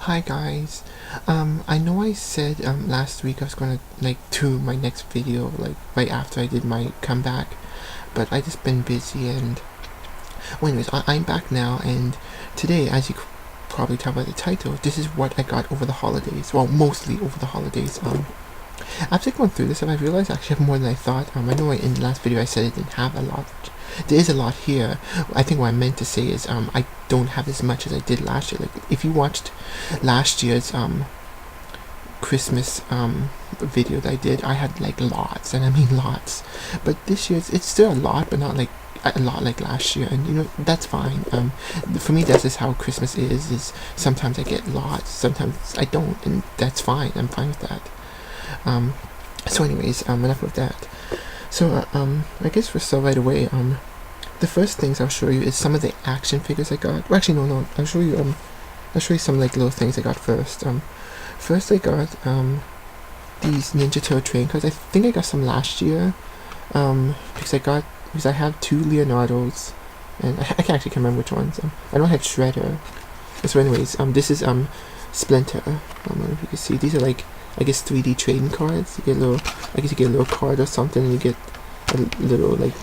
Hi guys. I know I said last week I was gonna do my next video right after I did my comeback, but I just been busy and well, anyways, I'm back now, and today, as you could probably tell by the title, this is what I got over the holidays. Well, mostly over the holidays. After going through this, I realized I actually have more than I thought. I know in the last video I said I didn't have a lot. There is a lot here. I think what I meant to say is I don't have as much as I did last year. Like if you watched last year's Christmas video that I did, I had like lots, and I mean lots. But this year's it's still a lot, but not like a lot like last year, and you know that's fine. For me, that's just how Christmas is sometimes I get lots, sometimes I don't, and that's fine. I'm fine with that. So anyways, enough of that. So I guess we'll start right away. The first things I'll show you is some of the action figures I got. Well, actually no, I'll show you some like little things I got first. First I got these Ninja Turtle trading cards. I think I got some last year. Because I have two Leonardos, and I can't remember which ones. I don't have Shredder. So anyways, this is Splinter. I don't know if you can see. These are like, I guess, 3D trading cards. You get a little, I guess you get a little card or something, and you get a little like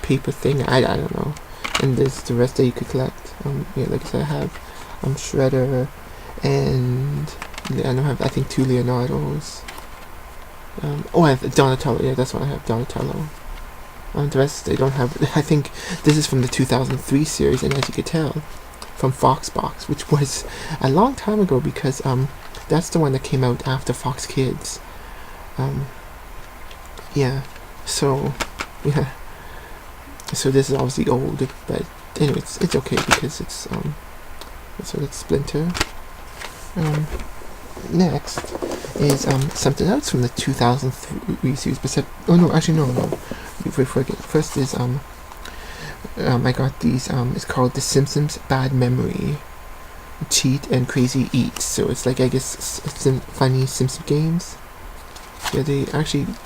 paper thing. I don't know. And there's the rest that you could collect. Yeah, like I said, I have Shredder, and I have I think two Leonardos. I have Donatello. Yeah, that's what I have, Donatello. The rest they don't have. I think this is from the 2003 series, and as you could tell, from Foxbox, which was a long time ago because that's the one that came out after Fox Kids. Yeah. So yeah. So this is obviously old, but anyway, it's okay because it's so that's Splinter. Next is something else from the 2003 series. Besides, oh no, actually no. Before I forget, first is I got these. It's called The Simpsons Bad Memory, Cheat and Crazy Eats. So it's like, I guess, funny Simpson games. Yeah,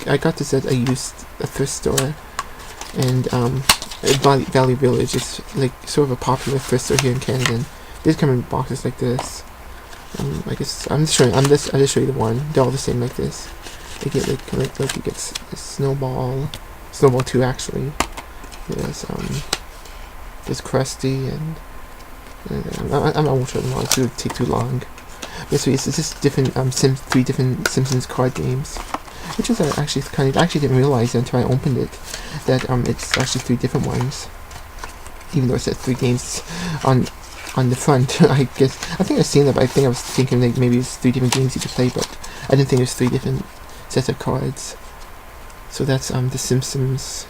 I got this at a used thrift store, and Valley Village is like sort of a popular thrift store here in Canada. And these come in boxes like this. I guess I'll just show you the one. They're all the same like this. They get like you get Snowball 2 actually. There's Krusty, and I won't show them all. It would take too long. Yeah, so it's just different 3 different Simpsons card games, which is actually I actually didn't realize until I opened it that it's actually 3 different ones, even though it said 3 games on the front. I think I've seen that, but I think I was thinking like maybe it's 3 different games you could play, but I didn't think it was 3 different sets of cards. So that's the Simpsons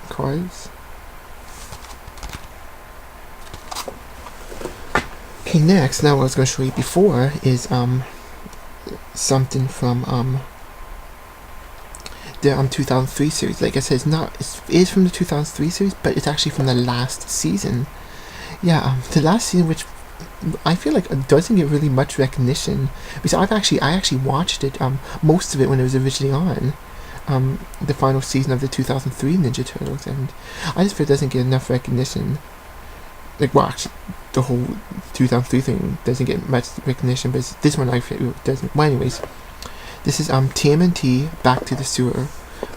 cards. Okay, next, now what I was going to show you before is something from the 2003 series. Like I said, it is from the 2003 series, but it's actually from the last season. Yeah, the last season, which I feel like doesn't get really much recognition, because I actually watched it, most of it when it was originally on, the final season of the 2003 Ninja Turtles, and I just feel it doesn't get enough recognition. Like, well, actually, the whole 2003 thing doesn't get much recognition, but this one I feel doesn't. Well, anyways, this is TMNT Back to the Sewer,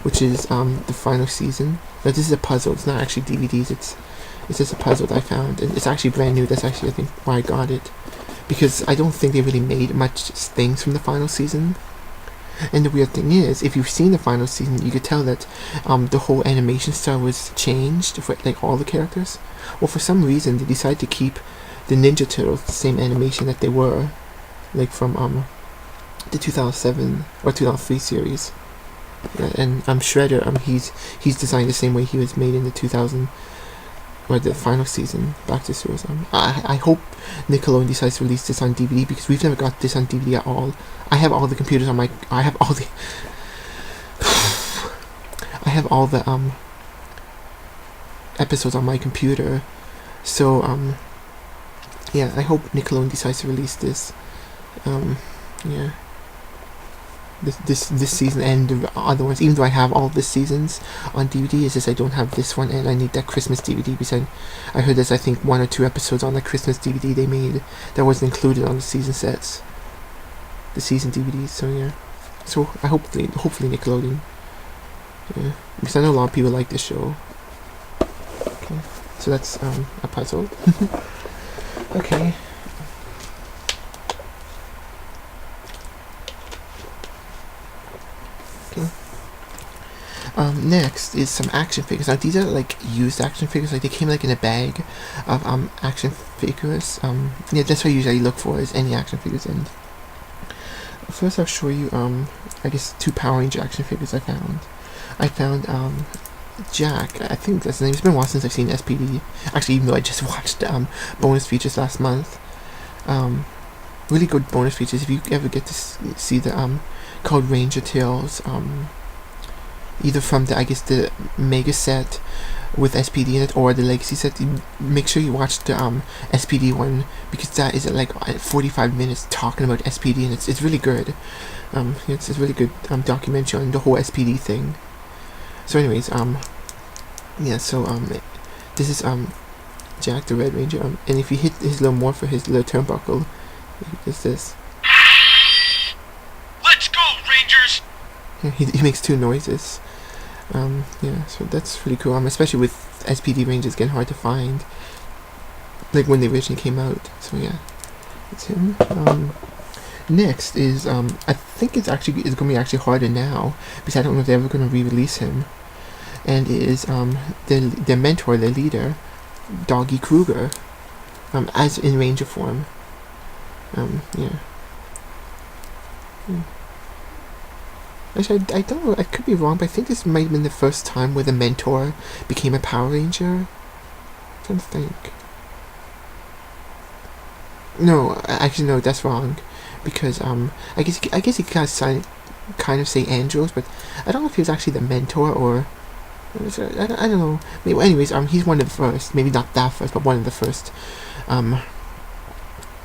which is the final season. Now, this is a puzzle. It's not actually DVDs. It's just a puzzle that I found, and it's actually brand new. That's actually, I think, why I got it, because I don't think they really made much things from the final season. And the weird thing is, if you've seen the final season, you could tell that the whole animation style was changed for like all the characters. Well, for some reason, they decided to keep the Ninja Turtles the same animation that they were, like from the 2007 or 2003 series. Yeah, and Shredder, he's designed the same way he was made in the 2000. Or the final season, Back to Sewers. I hope Nickelodeon decides to release this on DVD, because we've never got this on DVD at all. I have all the computers on my. I have all the episodes on my computer. So yeah, I hope Nickelodeon decides to release this. Yeah. this season and the other ones. Even though I have all the seasons on DVD, it's just I don't have this one, and I need that Christmas DVD because I heard there's I think 1 or 2 episodes on the Christmas DVD they made that wasn't included on the season sets, the season DVDs. So yeah, so I hopefully Nickelodeon. Yeah, because I know a lot of people like this show. Okay, so that's a puzzle. Okay. Next is some action figures. Now these are like used action figures, like they came like in a bag of action figures. Yeah, that's what I usually look for, is any action figures. And first I'll show you I guess 2 Power Ranger action figures I found. I found Jack, I think that's his name. It's been a while since I've seen SPD. Actually, even though I just watched bonus features last month. Really good bonus features. If you ever get to see the called Ranger Tales, either from the, I guess, the Mega set with SPD in it or the Legacy set, make sure you watch the SPD one, because that is like 45 minutes talking about SPD, and it's really good. It's a really good documentary on the whole SPD thing. So anyways, yeah, so this is Jack the Red Ranger, and if you hit his little more for his little turnbuckle, it's this. Let's go, Rangers! Yeah, he makes 2 noises. Yeah, so that's really cool. Especially with SPD Rangers getting hard to find, like when they originally came out. So yeah, it's him. Next is I think it's going to be actually harder now, because I don't know if they're ever going to re-release him. And it is their mentor, their leader, Doggy Kruger, as in Ranger form. Yeah. Actually, I don't know, I could be wrong, but I think this might have been the first time where the mentor became a Power Ranger. I'm trying to think. No, actually no, that's wrong, because I guess he kind of say Andros, but I don't know if he was actually the mentor or I don't know. Maybe, anyways, he's one of the first, maybe not that first, but one of the first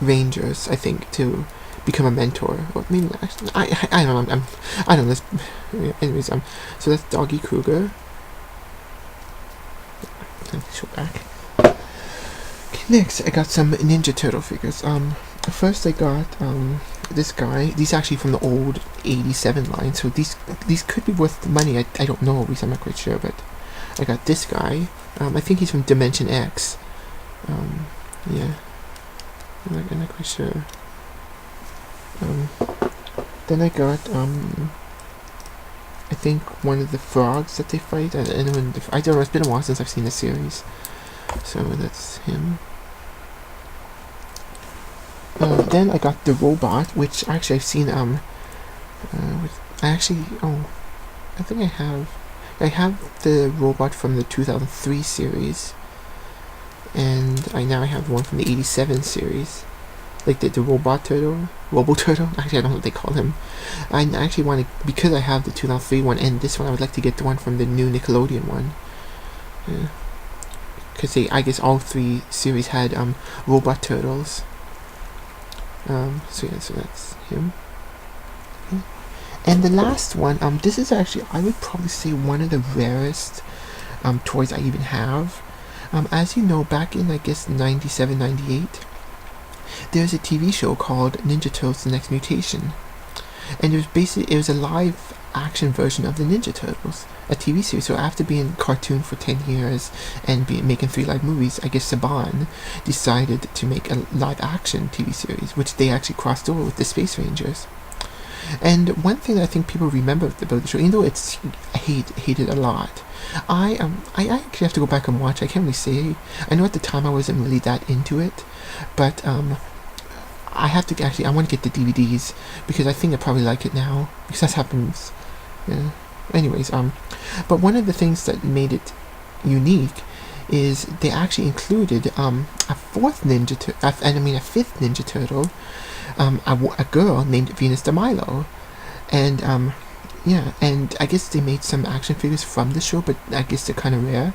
Rangers, I think, to become a mentor. Or maybe actually, I don't know. I don't know. Anyways, so that's Doggy Kruger. Show back. Okay, next, I got some Ninja Turtle figures. First I got this guy. These are actually from the old 87 line, so these could be worth money. I don't know, because I'm not quite sure, but I got this guy. I think he's from Dimension X. Yeah, I'm not quite sure. Then I got I think one of the frogs that they fight. I don't know. It's been a while since I've seen the series, so that's him. Then I got the robot, which actually I've seen. I think I have the robot from the 2003 series, and I have one from the 87 series, like the robot turtle, Robo Turtle. Actually, I don't know what they call him. I actually want to, because I have the 2003 one and this one, I would like to get the one from the new Nickelodeon one. Yeah. Because I guess all 3 series had robot turtles. So yeah, so that's him. Okay. And the last one, this is actually, I would probably say, one of the rarest toys I even have. As you know, back in, I guess, 97, 98, there's a TV show called Ninja Turtles: The Next Mutation. And it was a live action version of the Ninja Turtles, a TV series. So after being cartoon for 10 years and making 3 live movies, I guess Saban decided to make a live action TV series, which they actually crossed over with the Space Rangers. And one thing that I think people remember about the show, even though it's hated a lot, I actually have to go back and watch. I can't really say. I know at the time I wasn't really that into it, but I have to actually. I want to get the DVDs because I think I probably like it now, because that happens. Yeah. Anyways, but one of the things that made it unique is they actually included a fifth Ninja Turtle, a girl named Venus de Milo, and yeah, and I guess they made some action figures from the show, but I guess they're kind of rare.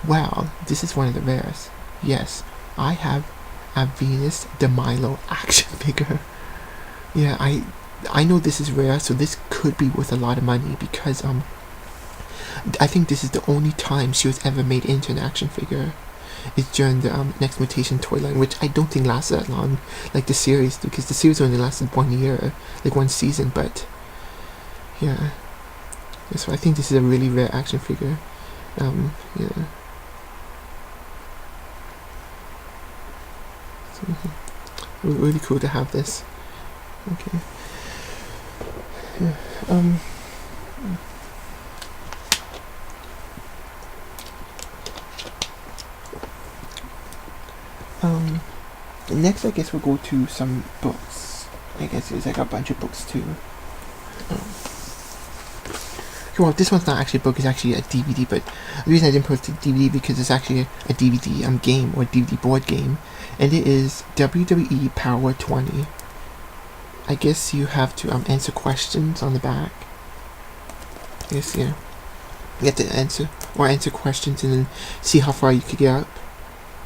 Well, this is one of the rares. Yes, I have a Venus de Milo action figure. Yeah, I know this is rare, so this could be worth a lot of money because I think this is the only time she was ever made into an action figure. Is during the Next Mutation toy line, which I don't think lasted that long, like the series, because the series only lasted 1 year, like 1 season. But yeah, so I think this is a really rare action figure. Yeah. So, really cool to have this. Okay. Yeah. Next, I guess we'll go to some books. I guess there's like a bunch of books too. Well, this one's not actually a book; it's actually a DVD. But the reason I didn't post the DVD because it's actually a DVD game or DVD board game, and it is WWE Power 20. I guess you have to answer questions on the back. I guess yeah, you have to answer questions and then see how far you could get up.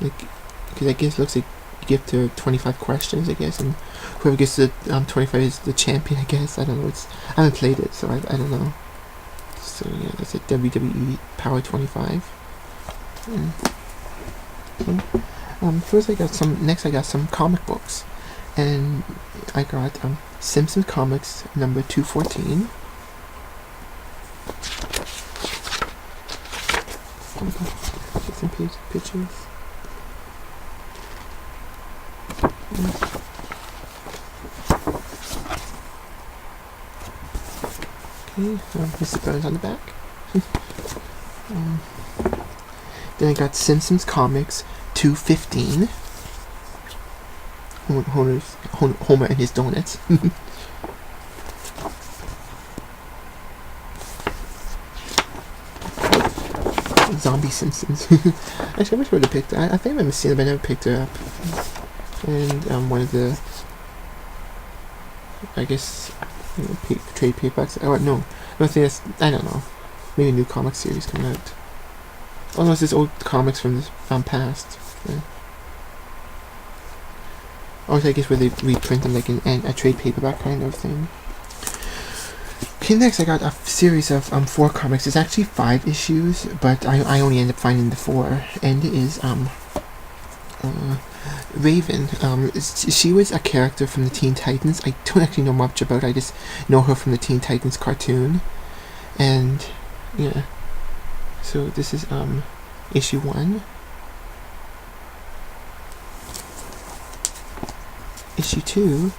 Like, because I guess it looks like you get to 25 questions, I guess, and whoever gets to 25 is the champion, I guess. I don't know. I haven't played it, so I don't know. So yeah, that's it. WWE Power 25. First next I got some comic books, and I got Simpsons Comics number 214. Get some pictures. Okay, Mr. Burns on the back. Then I got Simpsons Comics 215. Homer and his donuts. Zombie Simpsons. Actually, I wish I would have picked her. I think I remember seeing her, but I never picked her up. And one of the, I guess, trade paperbacks. Oh no, I think that's, I don't know. Maybe a new comic series coming out. Oh no, it's just old comics from the past. Yeah. Or I guess where they reprint them like in a trade paperback kind of thing. Okay, next I got a series of 4 comics. It's actually 5 issues, but I only end up finding the 4, and it is Raven. She was a character from the Teen Titans. I don't actually know much about her. I just know her from the Teen Titans cartoon, and yeah. So this is issue 1. Issue 2.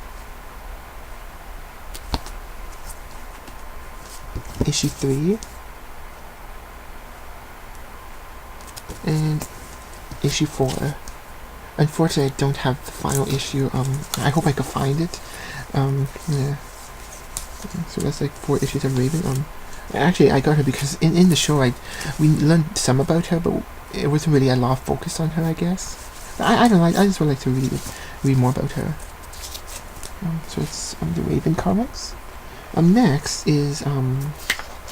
Issue 3. And issue 4. Unfortunately, I don't have the final issue. I hope I can find it. Yeah. So that's like 4 issues of Raven. Actually, I got her because in the show, we learned some about her, but it wasn't really a lot of focus on her, I guess. I don't know. I just would like to read more about her. So it's the Raven comics. Next is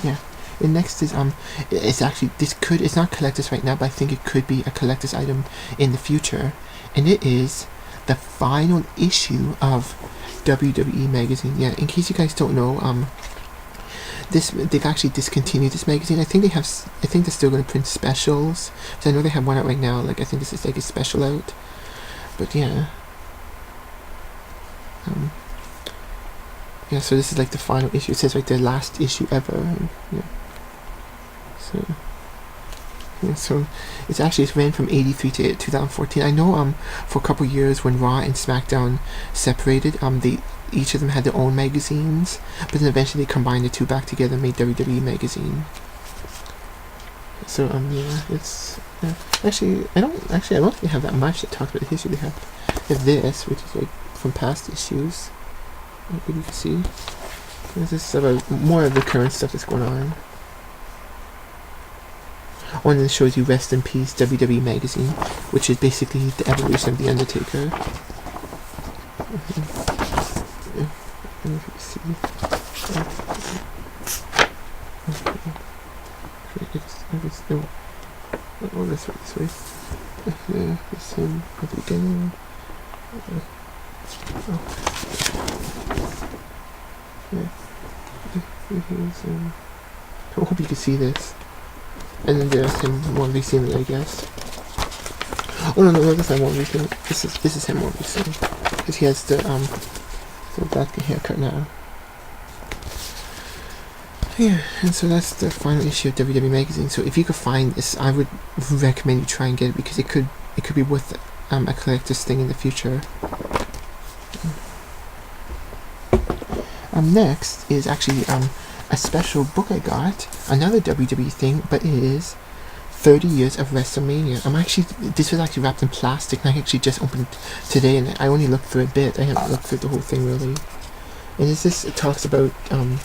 yeah. And next is it's actually it's not collector's right now, but I think it could be a collector's item in the future, and it is the final issue of WWE magazine. Yeah, in case you guys don't know, they've actually discontinued this magazine. I think they're still going to print specials. So I know they have one out right now. Like I think this is like a special out, but yeah. Yeah, so this is like the final issue. It says right there, last issue ever. Yeah. So it's ran from 83 to 2014. I know for a couple years when Raw and SmackDown separated, each of them had their own magazines, but then eventually they combined the 2 back together and made WWE magazine. So yeah, it's actually I don't think they have that much that talks about the history. They have this, which is like from past issues. Like you can see, this is about more of the current stuff that's going on. One that shows you Rest in Peace WWE magazine, which is basically the evolution of The Undertaker. Yeah, I don't know if you can see. Let's right this way. Yeah, it's him at the beginning. Yeah. I hope you can see this. And then there's him more recently, I guess. Oh no, that's not more recently. This is him more recently, because he has the black haircut now. Yeah, and so that's the final issue of WWE Magazine. So if you could find this, I would recommend you try and get it, because it could be worth a collector's thing in the future. Next is actually a special book I got, another WWE thing, but it is 30 years of WrestleMania. This was actually wrapped in plastic, and I actually just opened it today, and I only looked through a bit. I haven't looked through the whole thing really. And it talks about all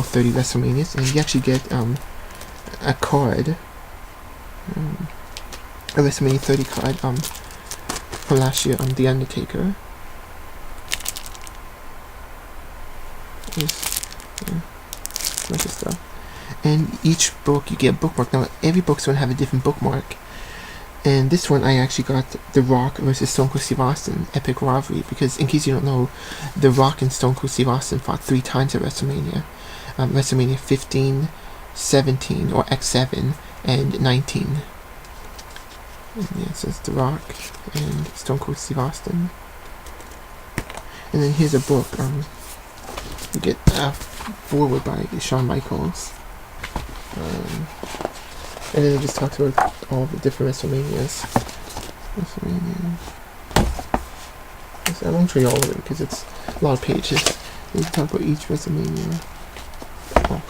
30 WrestleManias, and you actually get a card, a WrestleMania 30 card from last year, The Undertaker. Bunch of stuff. And each book you get a bookmark. Now every book's going to have a different bookmark, and this one I actually got The Rock versus Stone Cold Steve Austin Epic Rivalry, because in case you don't know, The Rock and Stone Cold Steve Austin fought 3 times at WrestleMania. WrestleMania 15, 17 or X7 and 19. And yeah, so it's The Rock and Stone Cold Steve Austin. And then here's a book. You get a foreword by Shawn Michaels. And then it just talks about all the different WrestleManias. So I won't show you all of it because it's a lot of pages. You talk about each WrestleMania. Oh.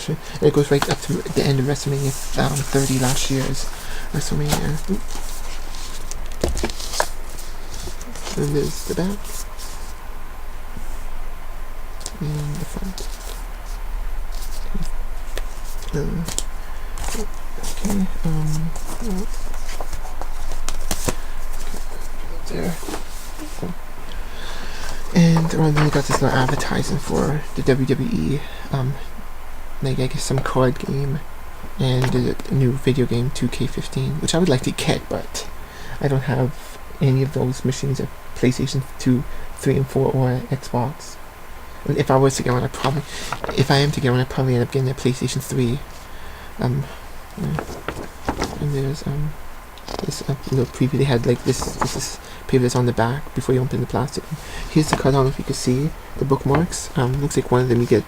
And it goes right up to the end of WrestleMania 30 last year's WrestleMania. And there's the back and the front. There. And then you got this little advertising for the WWE, like I guess some card game, and the new video game 2K15, which I would like to get, but I don't have any of those machines at PlayStation 2, 3, and 4, or Xbox. And if I was to get one, I'd probably end up getting a PlayStation 3. And there's this little preview they had, like this is preview that's on the back before you open the plastic. Here's the card. I don't know if you can see the bookmarks. Looks like one of them you get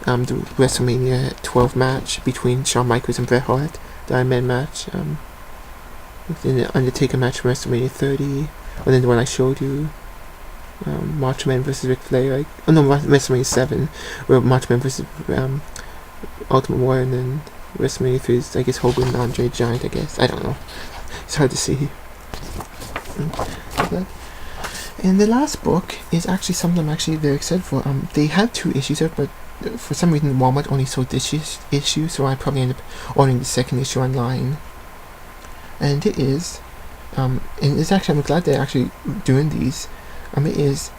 the WrestleMania 12 match between Shawn Michaels and Bret Hart, the Iron Man match. Then the Undertaker match from WrestleMania 30, and then the one I showed you, Macho Man vs. Ric Flair. WrestleMania 7, where Macho Man vs. Ultimate Warrior, and then WrestleMania 3 is, I guess, Hogan and Andre Giant, I guess. I don't know. It's hard to see. And the last book is actually something I'm actually very excited for. They have 2 issues out, but for some reason Walmart only sold this issue, so I probably end up ordering the second issue online. And it is, and it's actually, I'm glad they're actually doing these. It is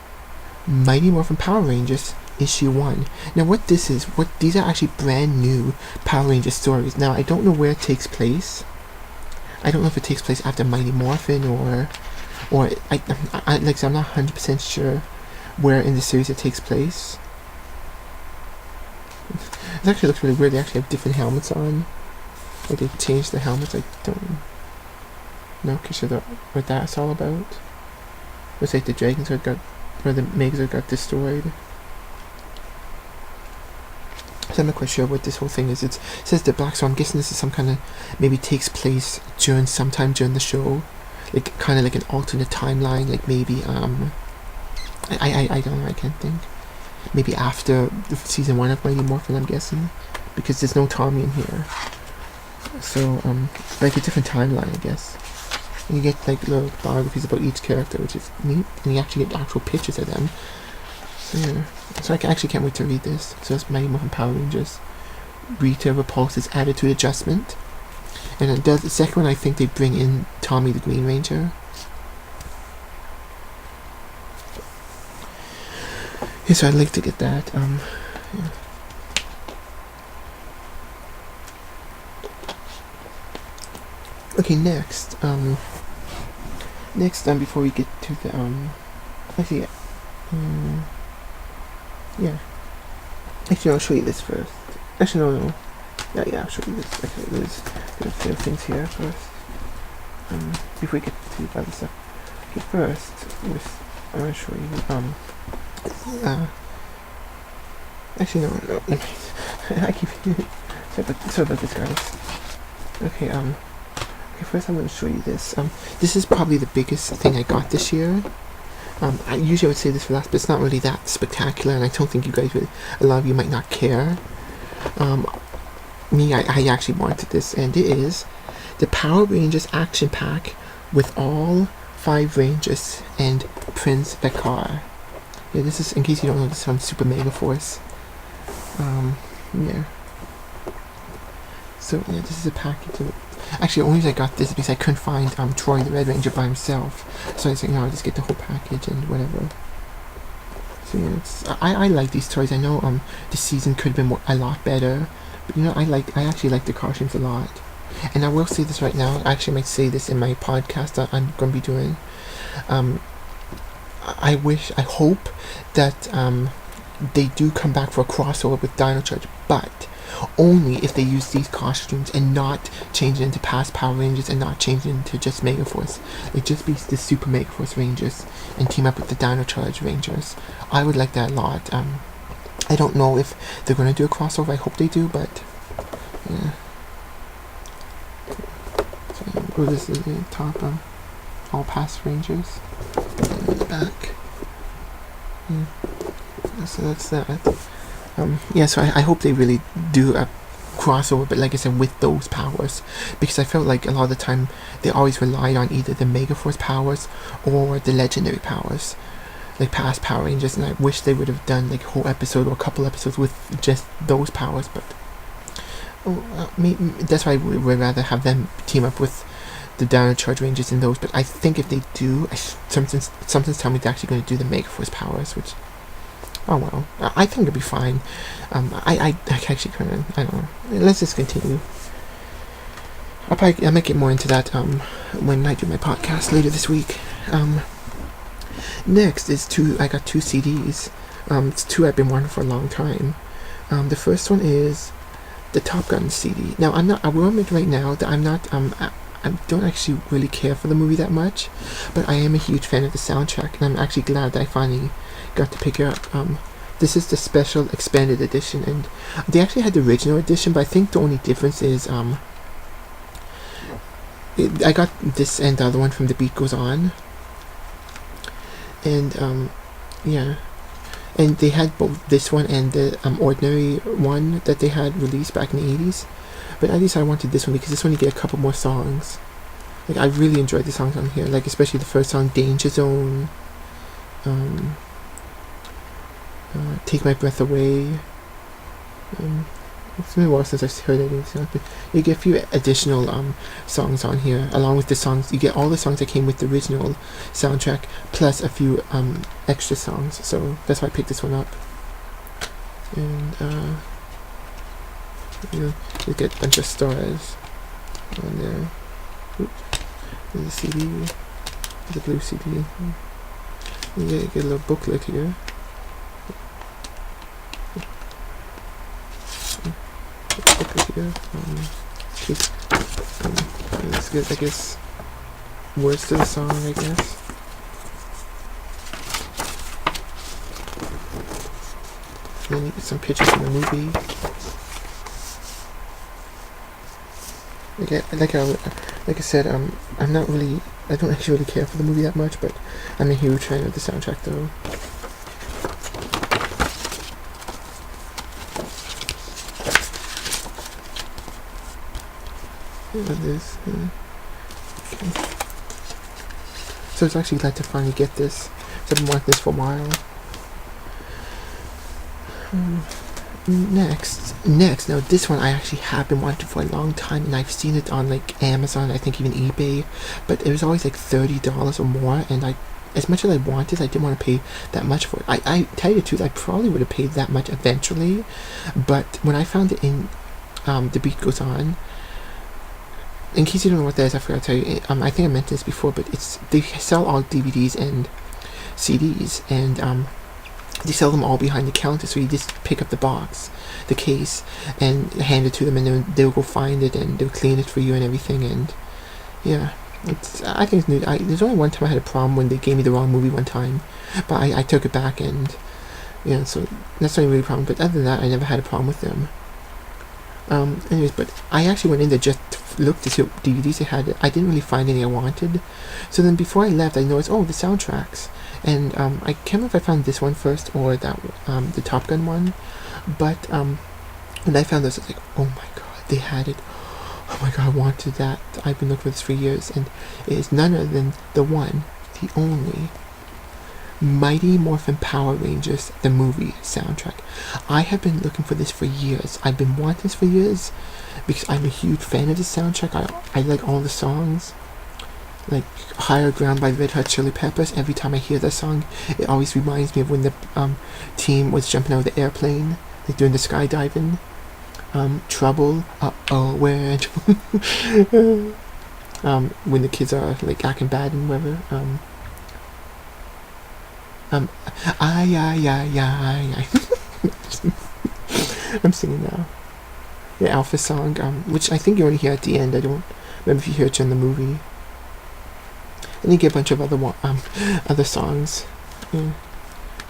Mighty Morphin Power Rangers issue 1. Now what this is, these are actually brand new Power Ranger stories. Now I don't know where it takes place. I don't know if it takes place after Mighty Morphin or I'm not 100% sure where in the series it takes place. It actually looks really weird. They actually have different helmets on. Like they changed the helmets. I don't know what that's all about. Looks like the dragons or the Megazord got destroyed. So I'm not quite sure what this whole thing is. It says the Black, so I'm guessing this is some kind of, maybe takes place sometime during the show, like kind of like an alternate timeline, like maybe I don't know, I can't think. Maybe after season 1 of Mighty Morphin, I'm guessing, because there's no Tommy in here. So like a different timeline, I guess. And you get like little biographies about each character, which is neat, and you actually get actual pictures of them. So yeah. So I actually can't wait to read this. So it's Mighty Morphin Power Rangers. Rita Repulse's attitude adjustment. And then the second one, I think they bring in Tommy the Green Ranger. Yeah, so I'd like to get that. Yeah. Okay, next, before we get to the, actually, yeah. Actually, I'll show you this first. Actually, no. Yeah, I'll show you this. Okay, there's a few things here first. Before we get to the other stuff. Okay, first, I'm gonna show you, actually, no. I keep, sorry about this, guys. Okay, first I'm gonna show you this. This is probably the biggest thing I got this year. I usually would say this for last, but it's not really that spectacular, and I don't think you guys would, a lot of you might not care. I actually wanted this, and it is the Power Rangers Action Pack with all 5 Rangers and Prince Vekar. Yeah, this is, in case you don't know, this is from Super Mega Force. Yeah. So, yeah, this is a package of... Actually, the only reason I got this is because I couldn't find Troy the Red Ranger by himself. So I was like, no, I'll just get the whole package and whatever. So yeah, I like these toys. I know the season could have been a lot better. But you know, I actually like the costumes a lot. And I will say this right now, I actually might say this in my podcast that I'm going to be doing. I hope that they do come back for a crossover with Dino Charge, but only if they use these costumes and not change it into past Power Rangers and not change it into just Mega Force. It just be the Super Mega Force Rangers and team up with the Dino Charge Rangers. I would like that a lot. I don't know if they're going to do a crossover. I hope they do, but yeah. So, this is the top, all past Rangers. And the back. Yeah. So that's that. Yeah, so I hope they really do a crossover, but like I said, with those powers, because I felt like a lot of the time they always relied on either the Mega Force powers or the legendary powers, like past Power Rangers, and I wish they would have done like a whole episode or a couple episodes with just those powers, but that's why we would rather have them team up with the Dino Charge Rangers in those. But I think if they do, something's telling me they're actually going to do the Mega Force powers, which, oh well, I think it'll be fine. I actually kind of, I don't know. Let's just continue. I might get more into that when I do my podcast later this week. Next is I got 2 CDs. It's 2 I've been wanting for a long time. The first one is the Top Gun CD. Now I will admit right now that I don't actually really care for the movie that much, but I am a huge fan of the soundtrack, and I'm actually glad that I finally got to pick it up. This is the special expanded edition, and they actually had the original edition, but I think the only difference is I got this and the other one from The Beat Goes On, and yeah, and they had both this one and the ordinary one that they had released back in the 80s, but at least I wanted this one because this one you get a couple more songs. Like, I really enjoyed the songs on here, like especially the first song, Danger Zone, Take My Breath Away. It's been a while since I've heard any songs, but you get a few additional songs on here, along with the songs. You get all the songs that came with the original soundtrack, plus a few extra songs. So that's why I picked this one up. And you get a bunch of stars on there. Oops. There's a CD. There's a blue CD. You get a little booklet here. Here. Let's get, I guess, words to the song, I guess. And then you get some pictures from the movie. Like I said, I'm not really, I don't actually really care for the movie that much, but I'm a huge fan of the soundtrack, though. This. Okay. So it's actually glad to finally get this. So I've been wanting this for a while. Next, now this one I actually have been wanting for a long time, and I've seen it on like Amazon, I think even eBay, but it was always like $30 or more, and as much as I wanted, I didn't want to pay that much for it. I tell you the truth, I probably would have paid that much eventually, but when I found it in The Beat Goes On, in case you don't know what that is, I forgot to tell you. I think I mentioned this before, but they sell all DVDs and CDs, and they sell them all behind the counter. So you just pick up the box, the case, and hand it to them, and then they'll go find it and they'll clean it for you and everything. And yeah, I think it's new. There's only one time I had a problem when they gave me the wrong movie one time, but I took it back, and yeah, so that's not really a problem. But other than that, I never had a problem with them. Anyways, but I actually went in there just to look to see what DVDs they had. I didn't really find any I wanted. So then before I left, I noticed, the soundtracks. And I can't remember if I found this one first or that the Top Gun one. But when I found this, I was like, oh my god, they had it. Oh my god, I wanted that. I've been looking for this for years. And it is none other than the only Mighty Morphin Power Rangers, the movie soundtrack. I have been looking for this for years. I've been wanting this for years because I'm a huge fan of the soundtrack. I like all the songs. Like Higher Ground by Red Hot Chili Peppers. Every time I hear that song, it always reminds me of when the team was jumping out of the airplane, like doing the skydiving. Trouble, where when the kids are like acting bad and whatever. I'm singing now. The Alpha song, which I think you only hear at the end. I don't remember if you hear it in the movie. And you get a bunch of other songs. Yeah.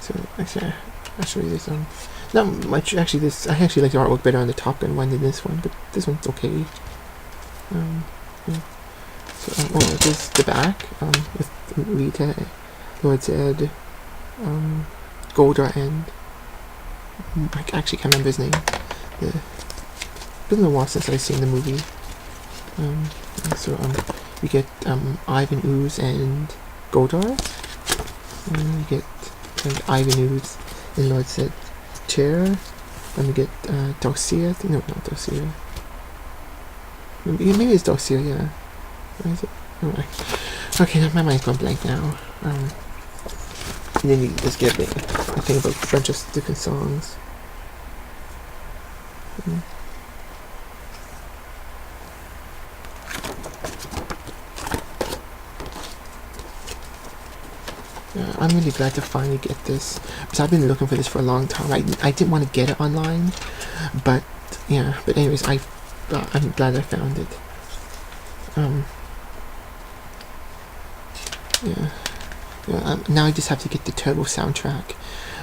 So actually, I'll show you this one. Not much actually. I actually like the artwork better on the Top Gun one than this one, but this one's okay. Yeah. So this is the back. With Rita, Lord Zed, Goldar, and I actually can't remember his name. It's been a while since I've seen the movie. So we get Ivan Ooze and Goldar. And we get Ivan Ooze and Lord Zed chair. And we get Darcia. No, not Darcia. Maybe it's Darcia, yeah. Where is it? Oh, okay, my mind's gone blank now. And then you just get a thing about a bunch of different songs. I'm really glad to finally get this, because I've been looking for this for a long time. I didn't want to get it online, but yeah. But anyways, I'm glad I found it. Now I just have to get the Turbo soundtrack,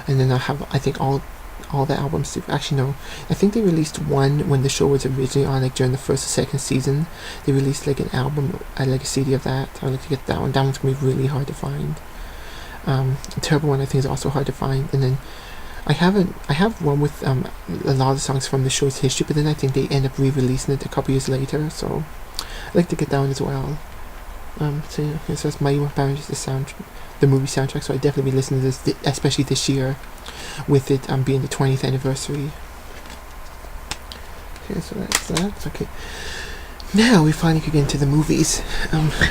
and then I'll have, I think, all the albums. Actually, no, I think they released one when the show was originally on, like during the first or second season. They released like an album, like a CD of that. I'd like to get that one. That one's gonna be really hard to find. The Turbo one I think is also hard to find, and then I have one with a lot of the songs from the show's history, but then I think they end up re-releasing it a couple years later. So I'd like to get that one as well. So yeah, so that's Mighty Morphin Power Rangers, the movie soundtrack. So I definitely be listening to this, especially this year, with it being the 20th anniversary. Okay, so that's that. Okay, now we finally could get into the movies.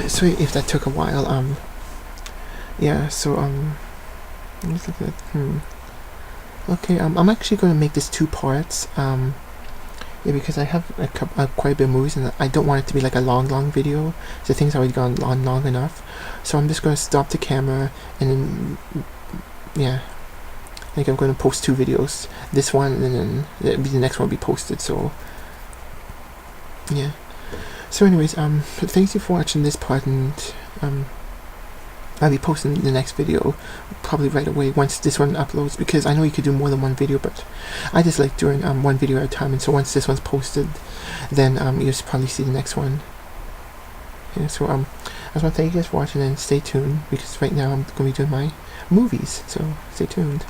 Sorry if that took a while. Yeah. So let's look at Okay. I'm actually going to make this 2 parts. Yeah, because I have quite a bit of movies, and I don't want it to be like a long video. The thing's already gone on long enough, so I'm just going to stop the camera, and then yeah, like I'm going to post 2 videos. This one, and then the next one will be posted. So yeah. So anyways, thank you for watching this part, and I'll be posting the next video probably right away once this one uploads, because I know you could do more than one video, but I just like doing one video at a time, and so once this one's posted, then you'll probably see the next one. Yeah, so I just want to thank you guys for watching, and stay tuned, because right now I'm going to be doing my movies, so stay tuned.